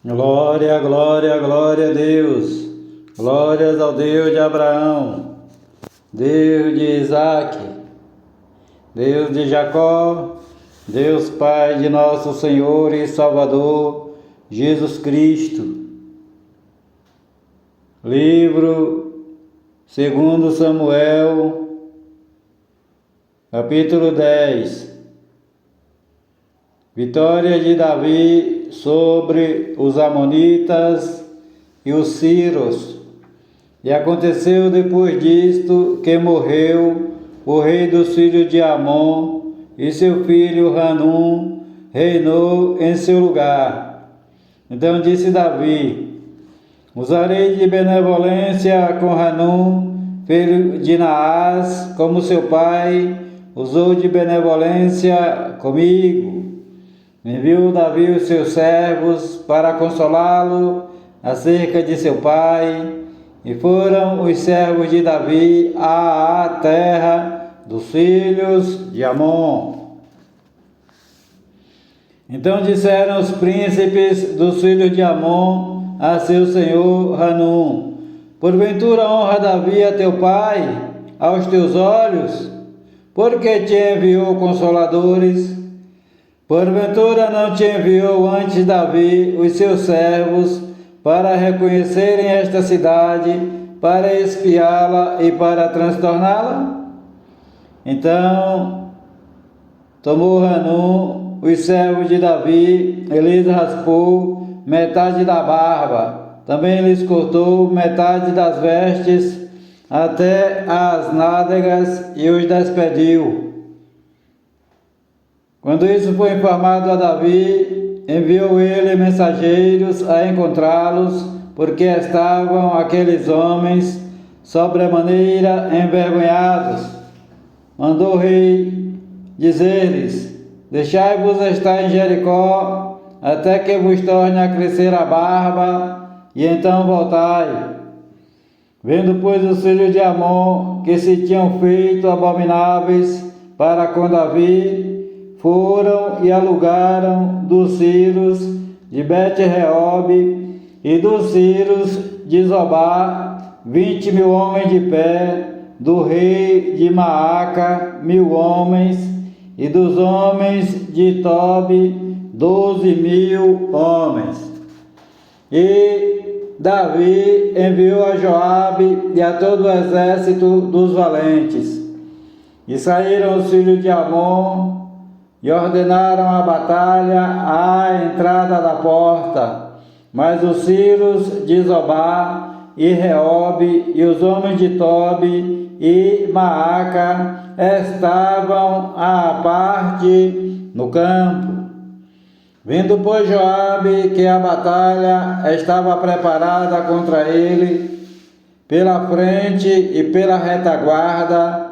Glória, glória, glória a Deus. Glórias ao Deus de Abraão, Deus de Isaac, Deus de Jacó, Deus Pai de nosso Senhor e Salvador, Jesus Cristo. Livro 2 Samuel, capítulo 10. Vitória de Davi sobre os amonitas e os sírios. E aconteceu depois disto que morreu o rei dos filhos de Amon, e seu filho Hanum reinou em seu lugar. Então disse Davi: usarei de benevolência com Hanum, filho de Naás, como seu pai usou de benevolência comigo. Enviou Davi os seus servos para consolá-lo acerca de seu pai, e foram os servos de Davi à terra dos filhos de Amon. Então disseram os príncipes dos filhos de Amon a seu senhor Hanum: porventura honra Davi a teu pai aos teus olhos, porque te enviou consoladores? Porventura não te enviou antes Davi os seus servos para reconhecerem esta cidade, para espiá-la e para transtorná-la? Então tomou Hanum os servos de Davi e lhes raspou metade da barba, também lhes cortou metade das vestes até as nádegas e os despediu. Quando isso foi informado a Davi, enviou ele mensageiros a encontrá-los, porque estavam aqueles homens sobremaneira envergonhados. Mandou o rei dizer-lhes: deixai-vos estar em Jericó, até que vos torne a crescer a barba, e então voltai. Vendo, pois, os filhos de Amon que se tinham feito abomináveis para com Davi, foram e alugaram dos sírios de Bet-Reob e dos sírios de Zobá 20.000 homens de pé, do rei de Maaca 1.000 homens, e dos homens de Tobi 12.000 homens. E Davi enviou a Joabe e a todo o exército dos valentes. E saíram os filhos de Amon e ordenaram a batalha à entrada da porta. Mas os sírios de Zobá e Reob e os homens de Tobi e Maaca estavam à parte no campo. Vendo, pois, Joabe que a batalha estava preparada contra ele, pela frente e pela retaguarda,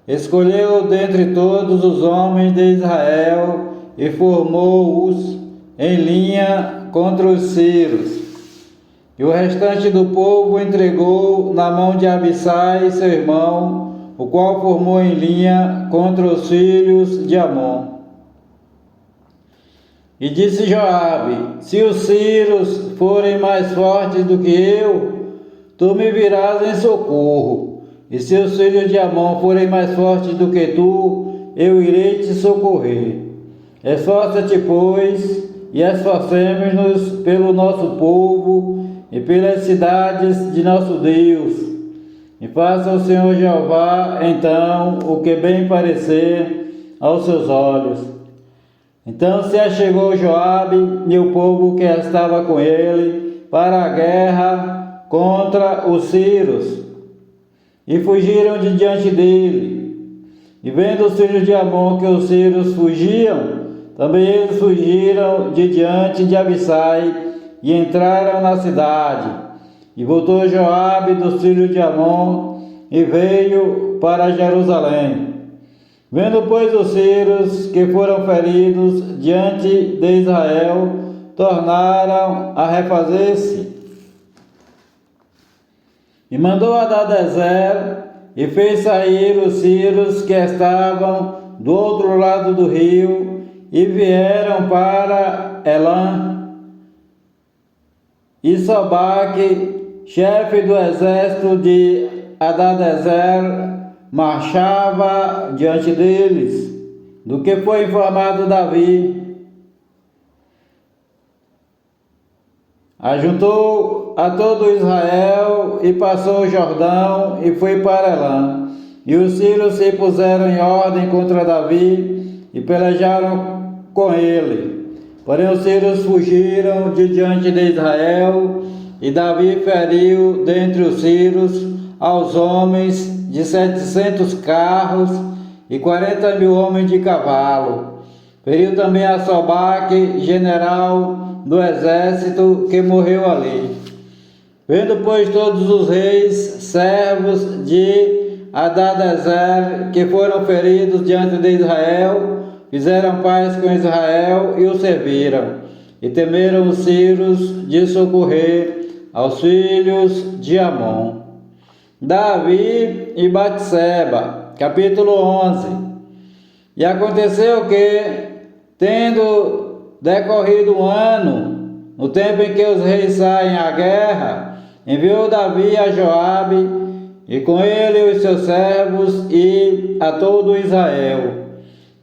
escolheu dentre todos os homens de Israel e formou-os em linha contra os sírios. E o restante do povo entregou na mão de Abissai, seu irmão, o qual formou em linha contra os filhos de Amon. E disse Joabe: se os sírios forem mais fortes do que eu, tu me virás em socorro. E se os filhos de Amon forem mais fortes do que tu, eu irei te socorrer. Esforça-te, pois, e esforcemo-nos pelo nosso povo e pelas cidades de nosso Deus. E faça o Senhor Jeová, então, o que bem parecer aos seus olhos. Então se achegou Joabe e o povo que estava com ele para a guerra contra os sírios, e fugiram de diante dele. E vendo os filhos de Amon que os sírios fugiam, também eles fugiram de diante de Abissai e entraram na cidade. E voltou Joabe dos filhos de Amon e veio para Jerusalém. Vendo, pois, os sírios que foram feridos diante de Israel, tornaram a refazer-se. E mandou Hadadezer e fez sair os sírios que estavam do outro lado do rio e vieram para Elã. e Sobaque, chefe do exército de Adadezer, marchava diante deles, do que foi informado Davi. Ajuntou a todo Israel e passou o Jordão e foi para Elã. E os sírios se puseram em ordem contra Davi e pelejaram com ele. Porém os sírios fugiram de diante de Israel, e Davi feriu dentre os sírios aos homens de 700 carros e 40.000 homens de cavalo. Feriu também a Sobaque, general do exército, que morreu ali. Vendo, pois, todos os reis, servos de Adadezer, que foram feridos diante de Israel, fizeram paz com Israel e o serviram, e temeram os sírios de socorrer aos filhos de Amon. Davi e Batseba, capítulo 11. E aconteceu que, tendo decorrido um ano, no tempo em que os reis saem à guerra, enviou Davi a Joabe, e com ele os seus servos e a todo Israel.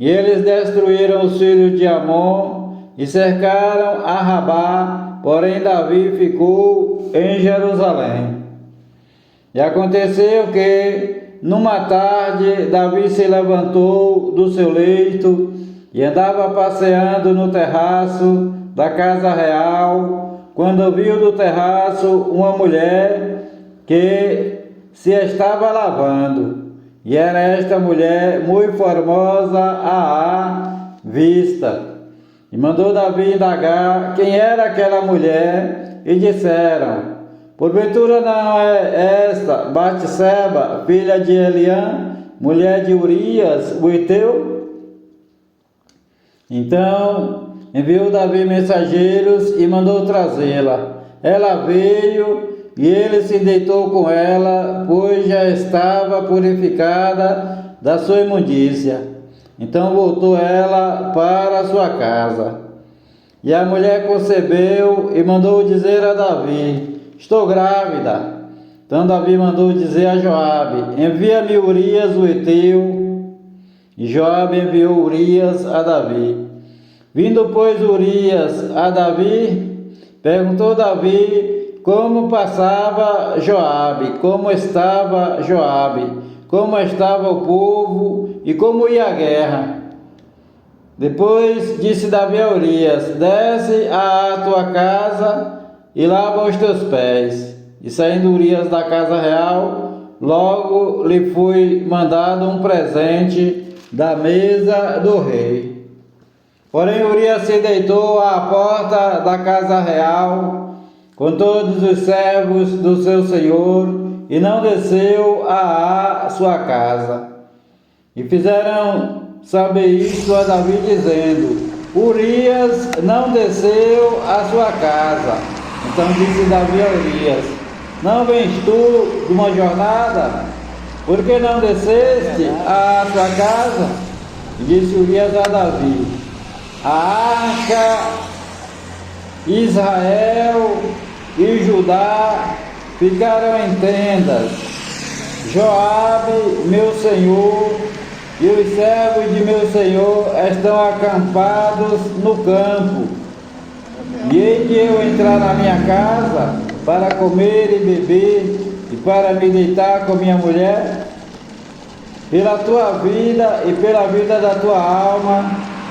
E eles destruíram os filhos de Amon e cercaram a Rabá, porém Davi ficou em Jerusalém. E aconteceu que, numa tarde, Davi se levantou do seu leito e andava passeando no terraço da casa real, quando viu do terraço uma mulher que se estava lavando. E era esta mulher muito formosa à vista. E mandou Davi indagar quem era aquela mulher, e disseram: porventura não é esta Batseba, filha de Eliã, mulher de Urias, o Heteu? Então enviou Davi mensageiros e mandou trazê-la. Ela veio e ele se deitou com ela, pois já estava purificada da sua imundícia. Então voltou ela para a sua casa. E a mulher concebeu e mandou dizer a Davi: estou grávida. Então Davi mandou dizer a Joabe: envia-me Urias o Heteu. E Joabe enviou Urias a Davi. Vindo, pois, Urias a Davi, perguntou Davi como passava Joabe, como estava Joabe, como estava o povo e como ia a guerra. Depois disse Davi a Urias: desce à tua casa e lava os teus pés. E saindo Urias da casa real, logo lhe foi mandado um presente da mesa do rei. Porém Urias se deitou à porta da casa real com todos os servos do seu senhor e não desceu à sua casa. E fizeram saber isto a Davi, dizendo: Urias não desceu à sua casa. Então disse Davi a Urias: não vens tu de uma jornada? Por que não desceste à tua casa? E disse Urias a Davi: a arca, Israel e Judá ficaram em tendas. Joabe, meu senhor, e os servos de meu senhor estão acampados no campo. E hei de eu entrar na minha casa para comer e beber e para me deitar com minha mulher? Pela tua vida e pela vida da tua alma,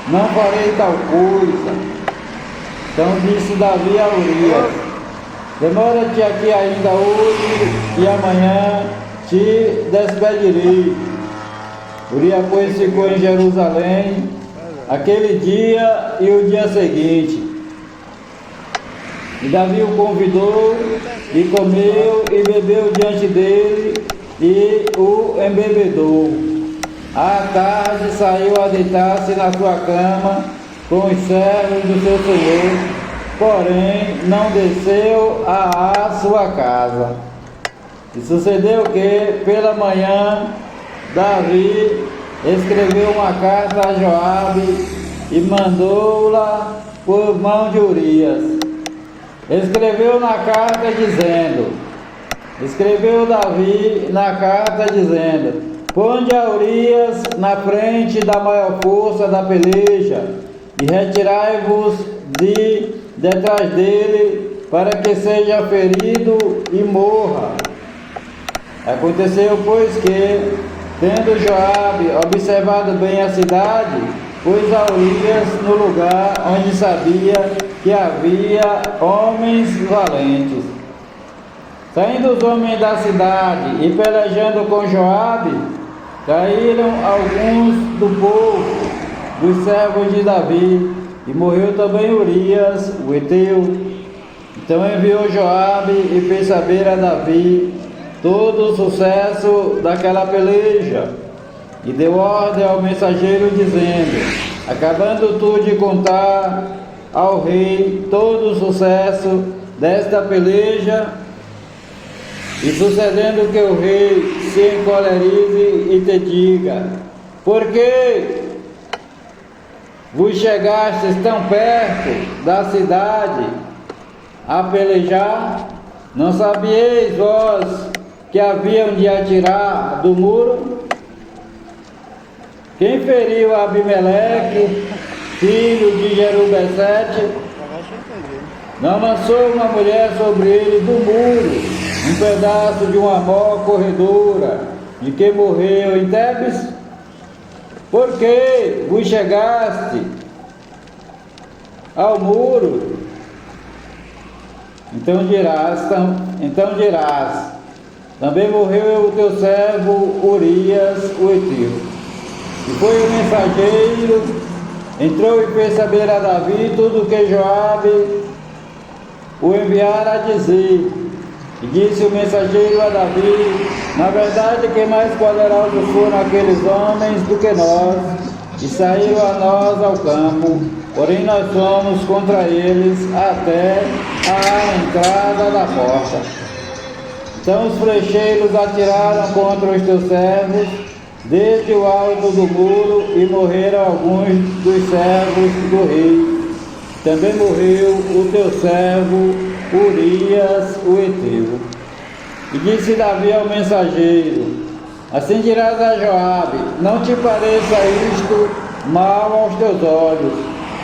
não farei tal coisa. Então disse Davi a Urias: demora-te aqui ainda hoje e amanhã te despedirei. Urias, pois, ficou em Jerusalém aquele dia e o dia seguinte. E Davi o convidou e comeu e bebeu diante dele e o embebedou. À tarde saiu a deitar-se na sua cama com os servos do seu senhor, porém não desceu à sua casa. E sucedeu que, pela manhã, Davi escreveu uma carta a Joabe e mandou-la por mão de Urias. escreveu Davi na carta dizendo: ponde a Urias na frente da maior força da peleja e retirai-vos de detrás dele, para que seja ferido e morra. Aconteceu, pois, que, tendo Joabe observado bem a cidade, pôs a Urias no lugar onde sabia que havia homens valentes. Saindo os homens da cidade e pelejando com Joabe, caíram alguns do povo, dos servos de Davi, e morreu também Urias, o heteu. Então enviou Joabe e fez saber a Davi todo o sucesso daquela peleja, e deu ordem ao mensageiro dizendo: acabando tu de contar ao rei todo o sucesso desta peleja, e sucedendo que o rei se encolerize e te diga: por que vos chegastes tão perto da cidade a pelejar? Não sabieis vós que haviam de atirar do muro? Quem feriu Abimeleque, filho de Jerubessete, não lançou uma mulher sobre ele do muro, um pedaço de uma mó corredora, de que morreu em Tebes? Por que vos chegaste ao muro? Então dirás, também morreu o teu servo Urias, o heteu. E foi o mensageiro, entrou e fez saber a Davi tudo o que Joabe o enviara a dizer. E disse o mensageiro a Davi: na verdade, que mais poderosos foram aqueles homens do que nós, e saíram a nós ao campo, porém nós fomos contra eles até a entrada da porta. Então os flecheiros atiraram contra os teus servos, desde o alto do muro, e morreram alguns dos servos do rei. Também morreu o teu servo Urias, o heteu. E disse Davi ao mensageiro: assim dirás a Joabe: não te pareça isto mal aos teus olhos,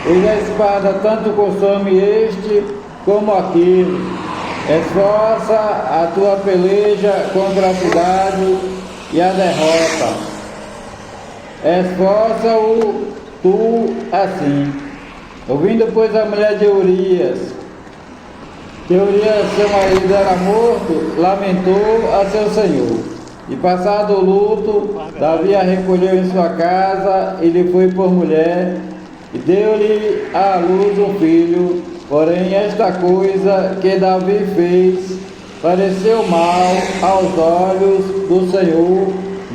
pois a espada tanto consome este como aquele. Esforça a tua peleja contra a cidade e a derrota. Esforça-o tu assim. Ouvindo, pois, a mulher de Urias, que Urias, seu marido, era morto, lamentou a seu senhor. E passado o luto, Davi a recolheu em sua casa e lhe foi por mulher, e deu-lhe à luz um filho. Porém, esta coisa que Davi fez pareceu mal aos olhos do Senhor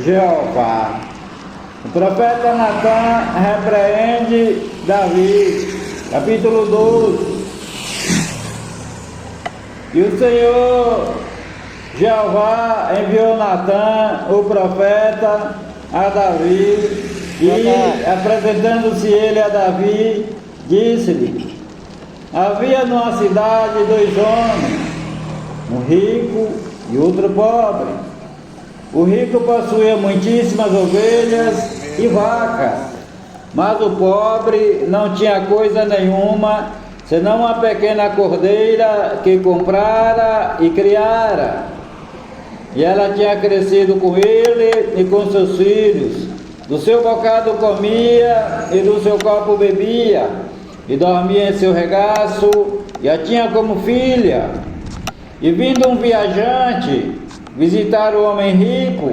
Jeová. O profeta Natã repreende Davi, capítulo 12. E o Senhor Jeová enviou Natã, o profeta, a Davi, e apresentando-se ele a Davi, disse-lhe: havia numa cidade dois homens, um rico e outro pobre. O rico possuía muitíssimas ovelhas e vacas, mas o pobre não tinha coisa nenhuma, senão uma pequena cordeira que comprara e criara. E ela tinha crescido com ele e com seus filhos. Do seu bocado comia e do seu copo bebia, e dormia em seu regaço, e a tinha como filha. E vindo um viajante visitar o homem rico,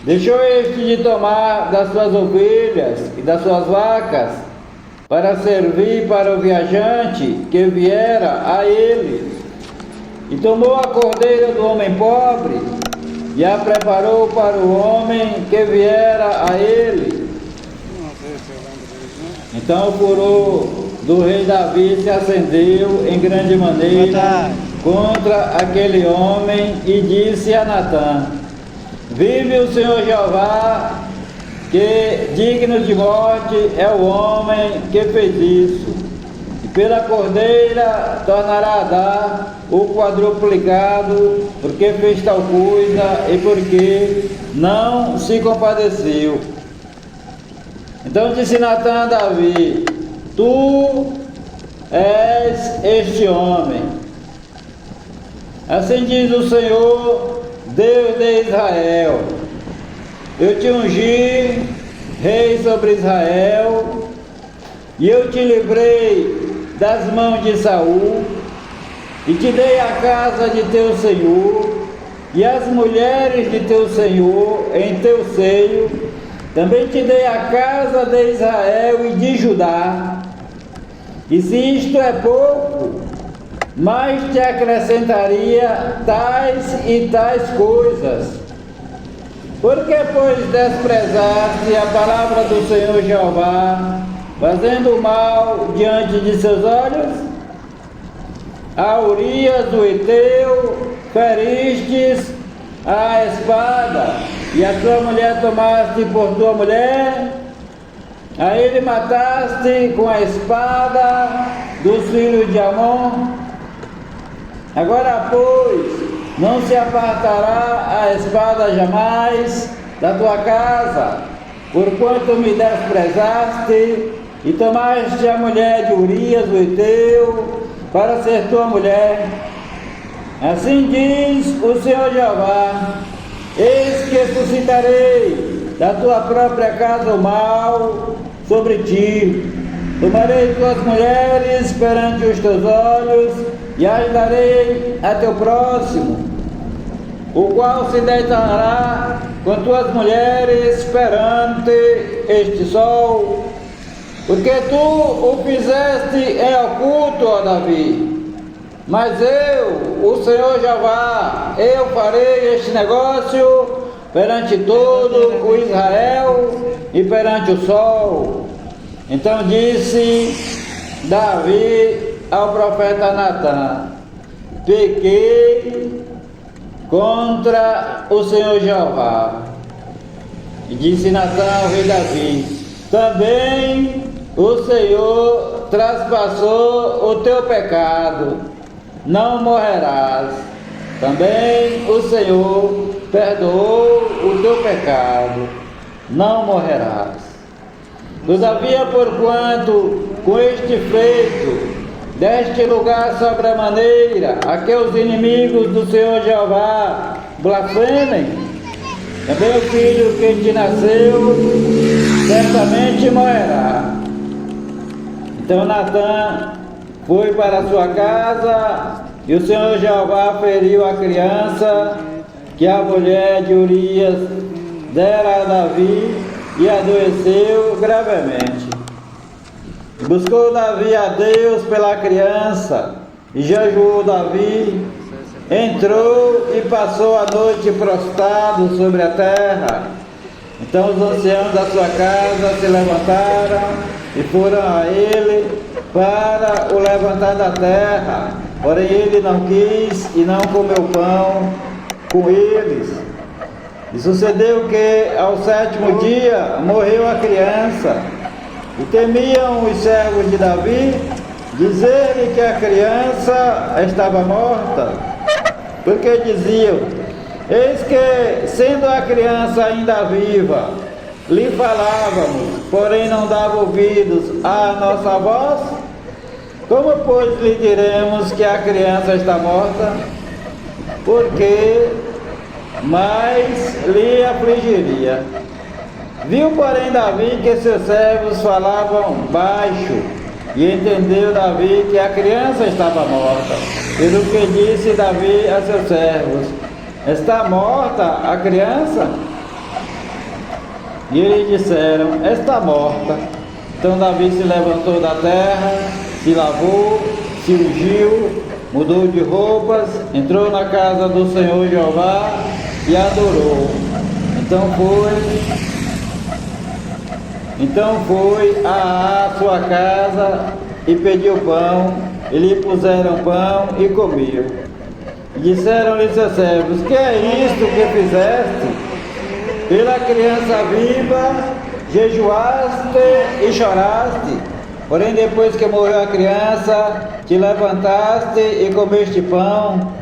deixou este de tomar das suas ovelhas e das suas vacas, para servir para o viajante que viera a ele. E tomou a cordeira do homem pobre, e a preparou para o homem que viera a ele. Então o furor do rei Davi se acendeu em grande maneira contra aquele homem, e disse a Natã: vive o Senhor Jeová, que digno de morte é o homem que fez isso. E pela cordeira tornará a dar o quadruplicado, porque fez tal coisa e porque não se compadeceu. Então disse Natã a Davi: tu és este homem. Assim diz o Senhor, Deus de Israel: eu te ungi rei sobre Israel, e eu te livrei das mãos de Saul, e te dei a casa de teu senhor, e as mulheres de teu senhor em teu seio. Também te dei a casa de Israel e de Judá. E se isto é pouco, mais te acrescentaria tais e tais coisas. Por que, pois, desprezaste a palavra do Senhor Jeová, fazendo mal diante de seus olhos? A Urias o Heteu feristes a espada, e a tua mulher tomaste por tua mulher. A ele mataste com a espada dos filhos de Amon. Agora, pois, não se apartará a espada jamais da tua casa, porquanto me desprezaste e tomaste a mulher de Urias o Heteu para ser tua mulher. Assim diz o Senhor Jeová: eis que suscitarei da tua própria casa o mal sobre ti. Tomarei tuas mulheres perante os teus olhos e as darei a teu próximo, o qual se deitará com tuas mulheres perante este sol. Porque tu o fizeste em oculto, ó Davi. Mas eu, o Senhor Jeová, eu farei este negócio perante todo o Israel e perante o sol. Então disse Davi ao profeta Natã: pequei contra o Senhor Jeová. E disse Natã ao rei Davi: também o Senhor traspassou o teu pecado, não morrerás. Também o Senhor perdoou o teu pecado, não morrerás. Todavia, porquanto com este feito deste lugar sobremaneira a que os inimigos do Senhor Jeová blasfemem, também o filho que te nasceu certamente morrerá. Então Natã foi para sua casa, e o Senhor Jeová feriu a criança que a mulher de Urias dera a Davi, e adoeceu gravemente. Buscou Davi a Deus pela criança, e jejuou Davi, entrou e passou a noite prostrado sobre a terra. Então os anciãos da sua casa se levantaram e foram a ele para o levantar da terra, porém ele não quis e não comeu pão com eles. E sucedeu que ao sétimo dia morreu a criança, e temiam os servos de Davi dizer-lhe que a criança estava morta, porque diziam: eis que, sendo a criança ainda viva, lhe falávamos, porém não dava ouvidos à nossa voz. Como, pois, lhe diremos que a criança está morta? Porque mais lhe afligiria. Viu, porém, Davi que seus servos falavam baixo, e entendeu Davi que a criança estava morta. Pelo que disse Davi a seus servos: está morta a criança? E eles disseram: está morta. Então Davi se levantou da terra, se lavou, se ungiu, mudou de roupas, entrou na casa do Senhor Jeová e adorou. Então foi à sua casa e pediu pão, e lhe puseram pão e comeu. E disseram-lhe seus servos: que é isto que fizeste? Pela criança viva jejuaste e choraste, Porém, depois que morreu a criança, te levantaste e comeste pão.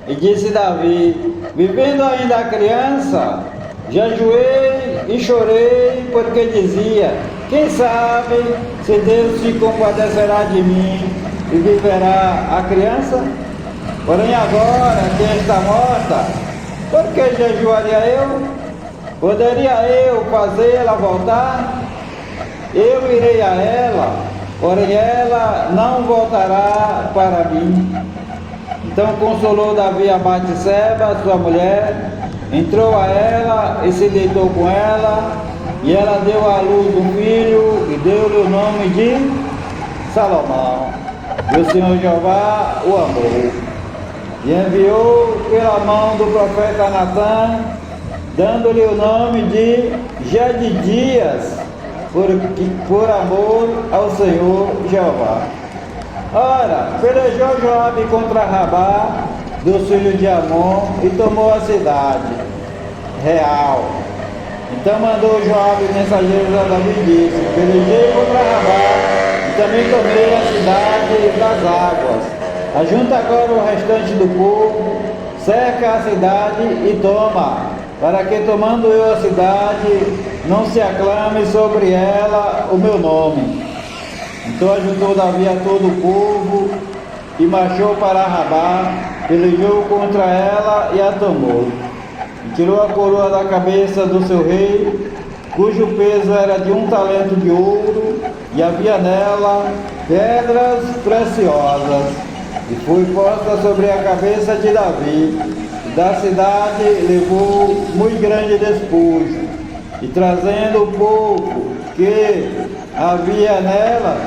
E disse Davi: vivendo ainda a criança, jejuei e chorei, porque dizia: quem sabe se Deus se compadecerá de mim e viverá a criança? Porém agora que está morta, por que jejuaria eu? Poderia eu fazê-la voltar? Eu irei a ela, porém ela não voltará para mim. Então consolou Davi a Batseba, sua mulher, entrou a ela e se deitou com ela, e ela deu à luz um filho e deu-lhe o nome de Salomão. E o Senhor Jeová o amou, e enviou pela mão do profeta Natã, dando-lhe o nome de Jedidias, por amor ao Senhor Jeová. Ora, pelejou Joabe contra Rabá, dos filhos de Amon, e tomou a cidade real. Então mandou Joabe mensageiros a Davi e disse: pelejei contra Rabá, e também tomei a cidade das águas. Ajunta agora o restante do povo, cerca a cidade e toma, para que, tomando eu a cidade, não se aclame sobre ela o meu nome. Então ajuntou Davi a todo o povo e marchou para Rabá, pelejou contra ela e a tomou. E tirou a coroa da cabeça do seu rei, cujo peso era de 1 talento de ouro, e havia nela pedras preciosas. E foi posta sobre a cabeça de Davi. E da cidade levou muito grande despojo. E trazendo o povo que havia nela,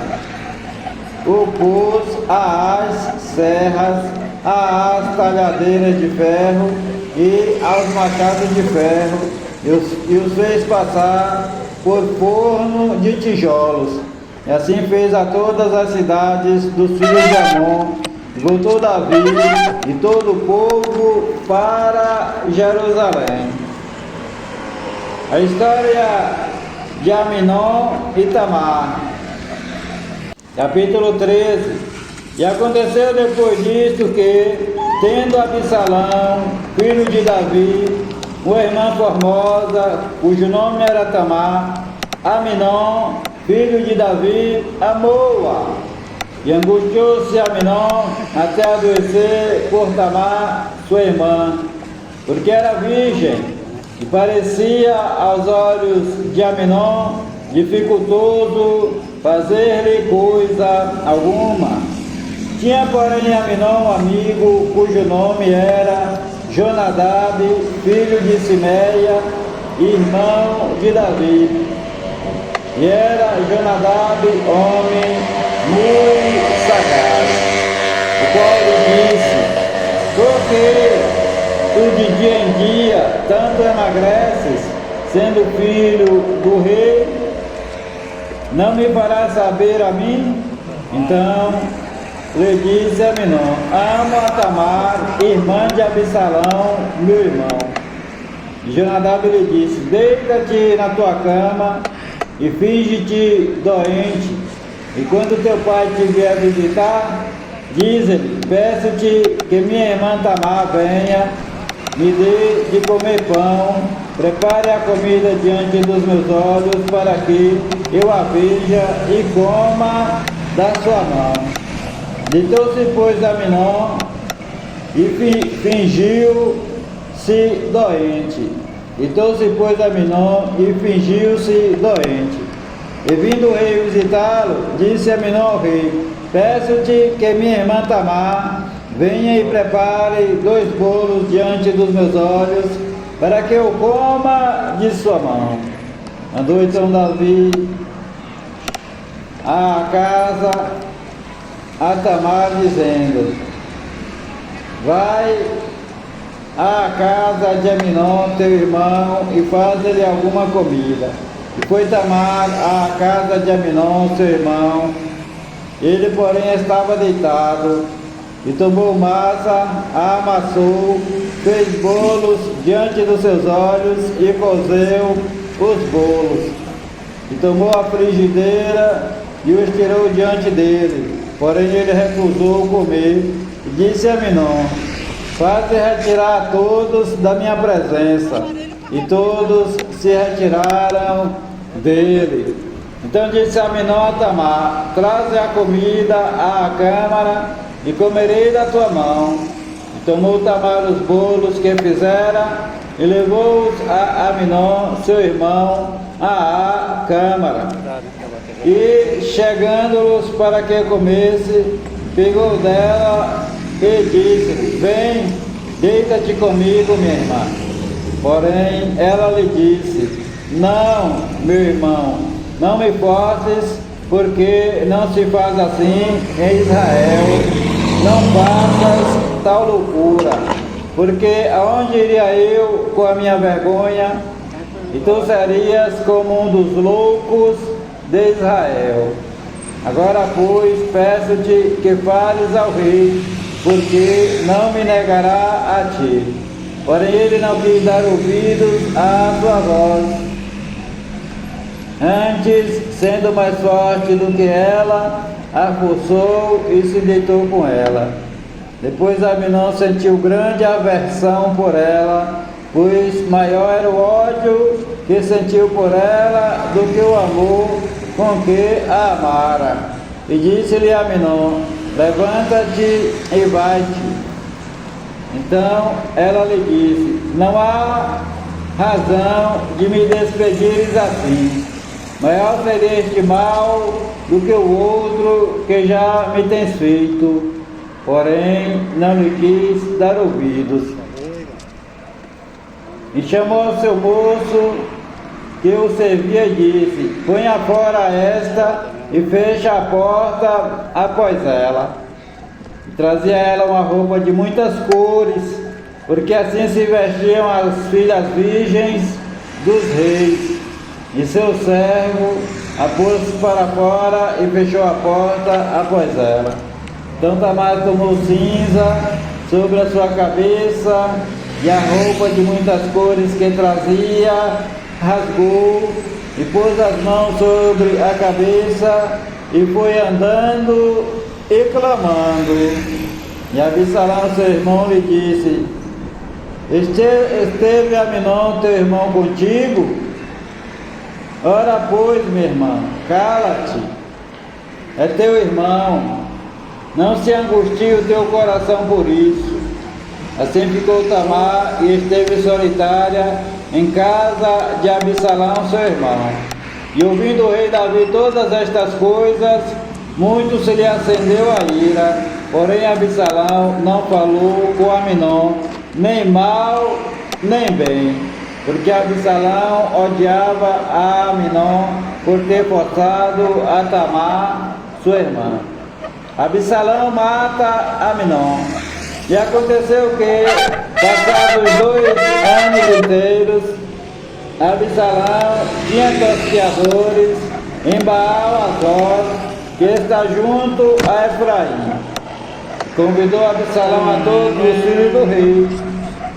o pôs às serras, às talhadeiras de ferro e aos machados de ferro, e os fez passar por forno de tijolos. E assim fez a todas as cidades dos filhos de Amon. E voltou Davi e todo o povo para Jerusalém. A história de Aminon e Tamar. Capítulo 13. E aconteceu depois disto que, tendo Absalão, filho de Davi, uma irmã formosa, cujo nome era Tamar, Aminon, filho de Davi, amou-a. E angustiou-se Aminon até adoecer por Tamar, sua irmã, porque era virgem, e parecia aos olhos de Aminon dificultoso fazer-lhe coisa alguma. Tinha, porém, Aminon um amigo, cujo nome era Jonadab, filho de Simeia, irmão de Davi. E era Jonadab homem muito sagaz, o qual lhe disse: por que tu de dia em dia tanto emagreces, sendo filho do rei? Não me farás saber a mim? Então lhe disse Aminon: amo a Tamar, irmã de Absalão, meu irmão. E Jonadab lhe disse: deita-te na tua cama e finge-te doente. E quando teu pai te vier visitar, diz-lhe: peço-te que minha irmã Tamar venha, me dê de comer pão, prepare a comida diante dos meus olhos, para que eu a veja e coma da sua mão. Deitou-se, pois, Aminon e fingiu-se doente. Deitou-se, pois, Aminon e fingiu-se doente. E vindo o rei visitá-lo, disse Aminon ao rei: peço-te que minha irmã Tamar venha e prepare 2 bolos diante dos meus olhos, para que eu coma de sua mão. Mandou então Davi à casa a Tamar, dizendo: vai à casa de Aminon, teu irmão, e faz-lhe alguma comida. E foi Tamar à casa de Aminon, seu irmão. Ele, porém, estava deitado, e tomou massa, a amassou, fez bolos diante dos seus olhos e cozeu os bolos. E tomou a frigideira e os tirou diante dele. Porém ele recusou comer e disse a Aminon: faze retirar todos da minha presença. E todos se retiraram dele. Então disse Aminon a Tamar: traze a comida à câmara e comerei da tua mão. E tomou Tamar os bolos que fizera e levou-os a Aminon, seu irmão, à câmara. E chegando-os para que comesse, pegou dela e disse: vem, deita-te comigo, minha irmã. Porém ela lhe disse: não, meu irmão, não me forces, porque não se faz assim em Israel. Não faças tal loucura, porque aonde iria eu com a minha vergonha? E tu serias como um dos loucos de Israel. Agora, pois, peço-te que fales ao rei, porque não me negará a ti. Porém ele não quis dar ouvidos à sua voz. Antes, sendo mais forte do que ela, a forçou e se deitou com ela. Depois Aminon sentiu grande aversão por ela, pois maior era o ódio que sentiu por ela do que o amor com que a amara. E disse-lhe Aminon: levanta-te e vai-te. Então ela lhe disse: não há razão de me despedires assim. Maior seria este mal do que o outro que já me tens feito. Porém não lhe quis dar ouvidos. E chamou seu moço que o servia e disse: ponha fora esta e fecha a porta após ela. E trazia ela uma roupa de muitas cores, porque assim se vestiam as filhas virgens dos reis. E seu servo a pôs para fora e fechou a porta após ela. Então Tamar tomou cinza sobre a sua cabeça e a roupa de muitas cores que trazia rasgou e pôs as mãos sobre a cabeça e foi andando e clamando. E Absalão, seu irmão, lhe disse: esteve Aminon, teu irmão, contigo? Ora, pois, minha irmã, cala-te, é teu irmão, não se angustie o teu coração por isso. Assim ficou Tamar e esteve solitária em casa de Absalão, seu irmão. E ouvindo o rei Davi todas estas coisas, muito se lhe acendeu a ira. Porém Absalão não falou com Aminon, nem mal, nem bem, porque Absalão odiava a Aminon por ter forçado a Tamar, sua irmã. Absalão mata Aminon. E aconteceu que, passados 2 anos inteiros, Absalão tinha tosqueadores em Baal-Azor, que está junto a Efraim. Convidou Absalão a todos os filhos do rei.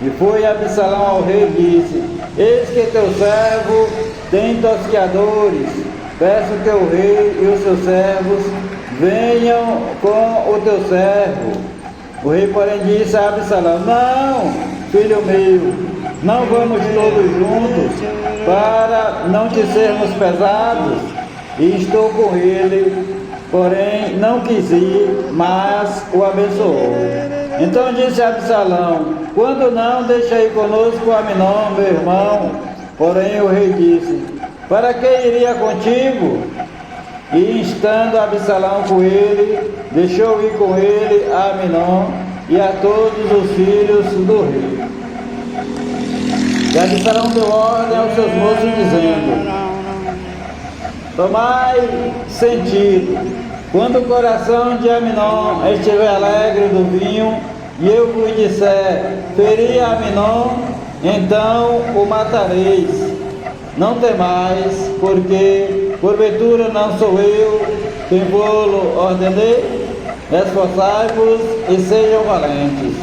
E foi Absalão ao rei e disse: eis que teu servo tem tosqueadores. Peço que o rei e os seus servos venham com o teu servo. O rei, porém, disse a Absalão: não, filho meu, não vamos todos juntos, para não te sermos pesados. E estou com ele, porém não quis ir, mas o abençoou. Então disse Absalão: quando não, deixa ir conosco Aminon, meu irmão. Porém o rei disse: para que iria contigo? E instando Absalão com ele, deixou ir com ele a Aminon e a todos os filhos do rei. E Absalão deu ordem aos seus moços, dizendo: tomai sentido, quando o coração de Aminon estiver alegre do vinho, e eu vos disser: feri Aminon, então o matareis. Não temais, porque porventura não sou eu quem vou-lo ordenei. Esforçai-vos e sejam valentes.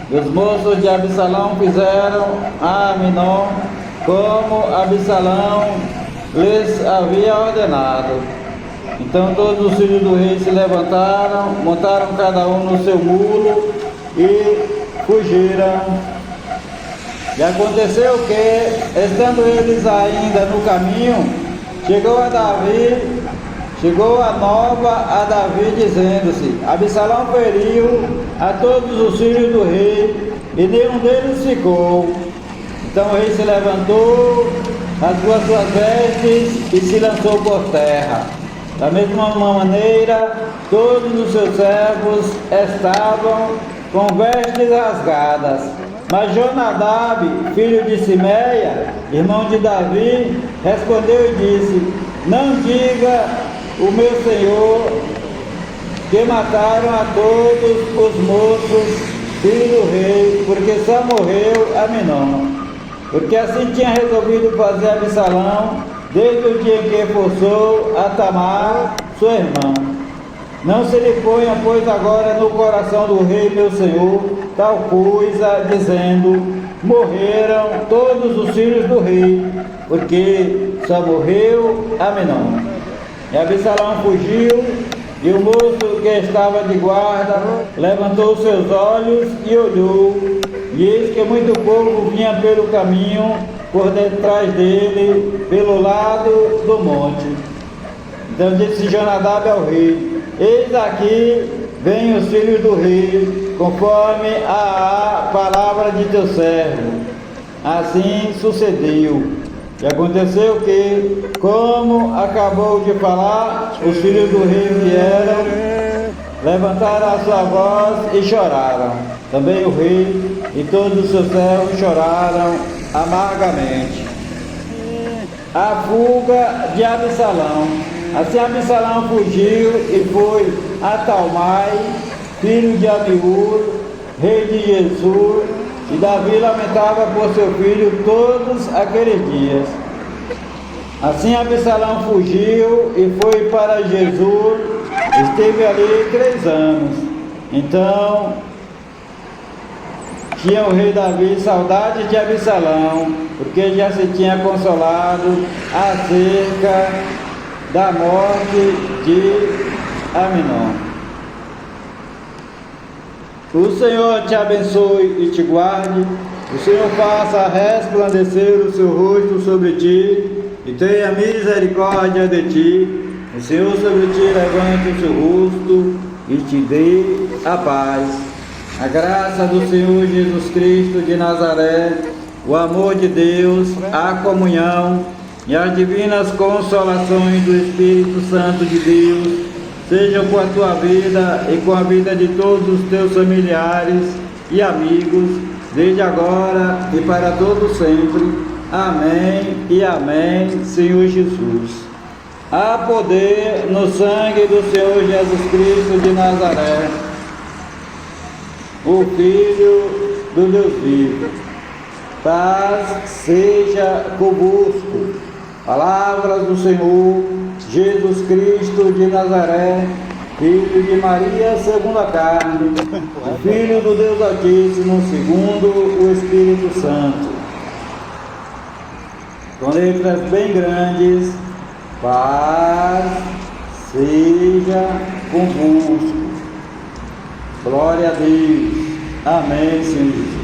E os moços de Absalão fizeram a Aminon como Absalão lhes havia ordenado. Então todos os filhos do rei se levantaram, montaram cada um no seu mulo e fugiram. E aconteceu que, estando eles ainda no caminho, chegou a nova a Davi, dizendo-se: Absalão feriu a todos os filhos do rei, e nenhum deles ficou. Então o rei se levantou, rasgou as suas vestes e se lançou por terra. Da mesma maneira, todos os seus servos estavam com vestes rasgadas. Mas Jonadab, filho de Simeia, irmão de Davi, respondeu e disse: Não diga o meu senhor que mataram a todos os moços, filho do rei, porque só morreu Aminon. Porque assim tinha resolvido fazer Absalão, desde o dia em que forçou a Tamar, sua irmã. Não se lhe ponha, pois, agora no coração do rei, meu senhor, tal coisa, dizendo: morreram todos os filhos do rei, porque só morreu Aminon. E Absalão fugiu, e o moço que estava de guarda levantou seus olhos e olhou, e eis que muito povo vinha pelo caminho por detrás dele, pelo lado do monte. Então disse Jonadab ao rei: Eis aqui vêm os filhos do rei, conforme a palavra de teu servo. Assim sucedeu. E aconteceu que, como acabou de falar, os filhos do rei vieram, levantaram a sua voz e choraram. Também o rei e todos os seus servos choraram amargamente. A fuga de Absalão. Assim Absalão fugiu e foi a Talmai, filho de Amiúr, rei de Gesur, e Davi lamentava por seu filho todos aqueles dias. Assim Absalão fugiu e foi para Gesur, esteve ali 3 anos. Então tinha o rei Davi saudade de Absalão, porque já se tinha consolado acerca da morte de Aminon. O Senhor te abençoe e te guarde, o Senhor faça resplandecer o seu rosto sobre ti e tenha misericórdia de ti. O Senhor sobre ti levante o seu rosto e te dê a paz. A graça do Senhor Jesus Cristo de Nazaré, o amor de Deus, a comunhão e as divinas consolações do Espírito Santo de Deus sejam com a tua vida e com a vida de todos os teus familiares e amigos, desde agora e para todo sempre. Amém e amém, Senhor Jesus. Há poder no sangue do Senhor Jesus Cristo de Nazaré, o Filho do Deus vivo. Paz seja convosco. Palavras do Senhor Jesus Cristo de Nazaré, filho de Maria segundo a carne, filho do Deus Altíssimo segundo o Espírito Santo. Com letras bem grandes: paz seja convosco. Glória a Deus. Amém, Senhor Jesus.